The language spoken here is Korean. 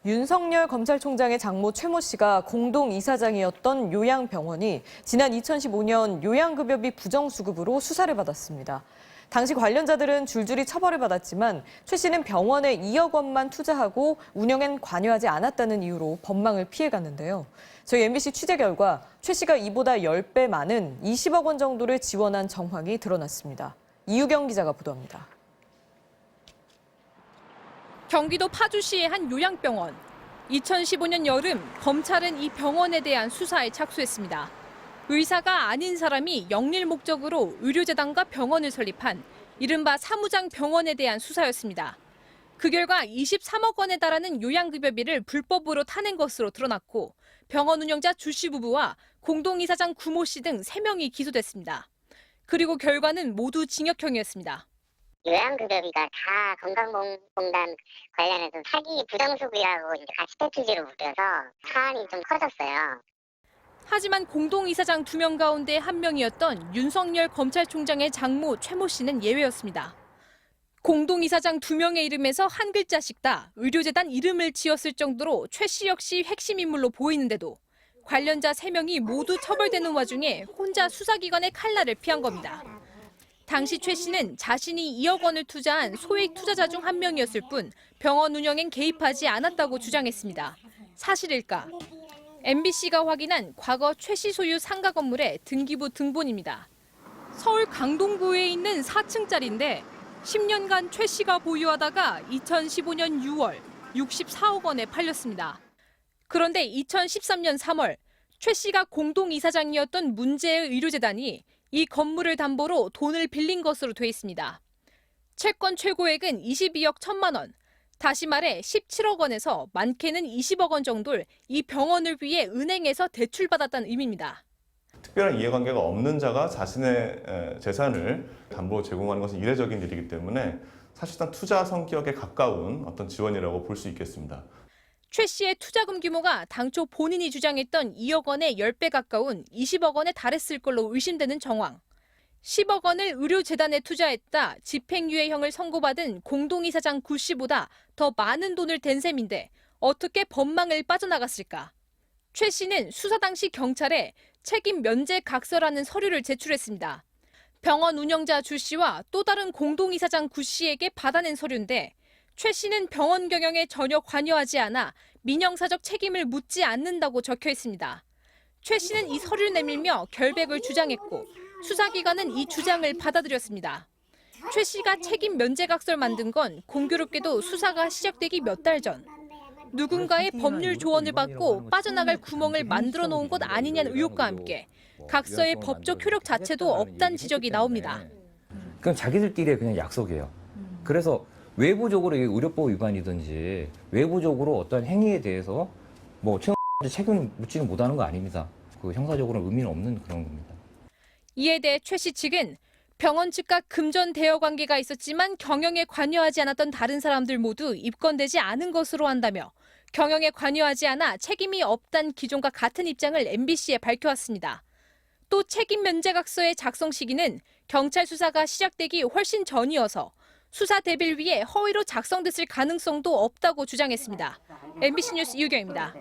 윤석열 검찰총장의 장모 최모 씨가 공동 이사장이었던 요양병원이 지난 2015년 요양급여비 부정수급으로 수사를 받았습니다. 당시 관련자들은 줄줄이 처벌을 받았지만 최 씨는 병원에 2억 원만 투자하고 운영엔 관여하지 않았다는 이유로 법망을 피해갔는데요. 저희 MBC 취재 결과 최 씨가 이보다 10배 많은 20억 원 정도를 지원한 정황이 드러났습니다. 이유경 기자가 보도합니다. 경기도 파주시의 한 요양병원. 2015년 여름 검찰은 이 병원에 대한 수사에 착수했습니다. 의사가 아닌 사람이 영리 목적으로 의료재단과 병원을 설립한 이른바 사무장 병원에 대한 수사였습니다. 그 결과 23억 원에 달하는 요양급여비를 불법으로 타낸 것으로 드러났고 병원 운영자 주 씨 부부와 공동이사장 구모 씨 등 3명이 기소됐습니다. 그리고 결과는 모두 징역형이었습니다. 요양급여비가 다 건강보험공단 관련해서 사기 부정수급이라고 이제 가치패키지로 묶여서 사안이 좀 커졌어요. 하지만 공동이사장 2명 가운데 1명이었던 윤석열 검찰총장의 장모 최모 씨는 예외였습니다. 공동이사장 2명의 이름에서 한 글자씩 다 의료재단 이름을 지었을 정도로 최 씨 역시 핵심 인물로 보이는데도 관련자 3명이 모두 처벌되는 와중에 혼자 수사기관의 칼날을 피한 겁니다. 당시 최 씨는 자신이 2억 원을 투자한 소액 투자자 중 1명이었을 뿐 병원 운영엔 개입하지 않았다고 주장했습니다. 사실일까? MBC가 확인한 과거 최 씨 소유 상가 건물의 등기부 등본입니다. 서울 강동구에 있는 4층짜리인데 10년간 최 씨가 보유하다가 2015년 6월 64억 원에 팔렸습니다. 그런데 2013년 3월 최 씨가 공동이사장이었던 문제의 의료재단이 이 건물을 담보로 돈을 빌린 것으로 돼 있습니다. 채권 최고액은 22억 1천만 원, 다시 말해 17억 원에서 많게는 20억 원 정도를 이 병원을 위해 은행에서 대출받았다는 의미입니다. 특별한 이해관계가 없는 자가 자신의 재산을 담보로 제공하는 것은 이례적인 일이기 때문에 사실상 투자 성격에 가까운 어떤 지원이라고 볼 수 있겠습니다. 최 씨의 투자금 규모가 당초 본인이 주장했던 2억 원의 10배 가까운 20억 원에 달했을 걸로 의심되는 정황. 10억 원을 의료재단에 투자했다 집행유예형을 선고받은 공동이사장 구 씨보다 더 많은 돈을 댄 셈인데 어떻게 법망을 빠져나갔을까? 최 씨는 수사 당시 경찰에 책임 면제 각서라는 서류를 제출했습니다. 병원 운영자 주 씨와 또 다른 공동이사장 구 씨에게 받아낸 서류인데 최 씨는 병원 경영에 전혀 관여하지 않아 민영사적 책임을 묻지 않는다고 적혀 있습니다. 최 씨는 이 서류를 내밀며 결백을 주장했고 수사기관은 이 주장을 받아들였습니다. 최 씨가 책임 면제각서를 만든 건 공교롭게도 수사가 시작되기 몇 달 전. 누군가의 법률 조언을 받고 빠져나갈 구멍을 만들어 놓은 것 아니냐는 의혹과 함께 각서의 법적 효력 자체도 없다는 지적이 나옵니다. 그럼 자기들끼리 그냥 약속이에요. 그래서 외부적으로 의료법 위반이든지 외부적으로 어떤 행위에 대해서 뭐 책임을 묻지는 못하는 거 아닙니다. 그 형사적으로는 의미는 없는 그런 겁니다. 이에 대해 최 씨 측은 병원 측과 금전 대여 관계가 있었지만 경영에 관여하지 않았던 다른 사람들 모두 입건되지 않은 것으로 한다며 경영에 관여하지 않아 책임이 없다는 기존과 같은 입장을 MBC에 밝혀왔습니다. 또 책임 면제각서의 작성 시기는 경찰 수사가 시작되기 훨씬 전이어서 수사 대비를 위해 허위로 작성됐을 가능성도 없다고 주장했습니다. MBC 뉴스 이유경입니다.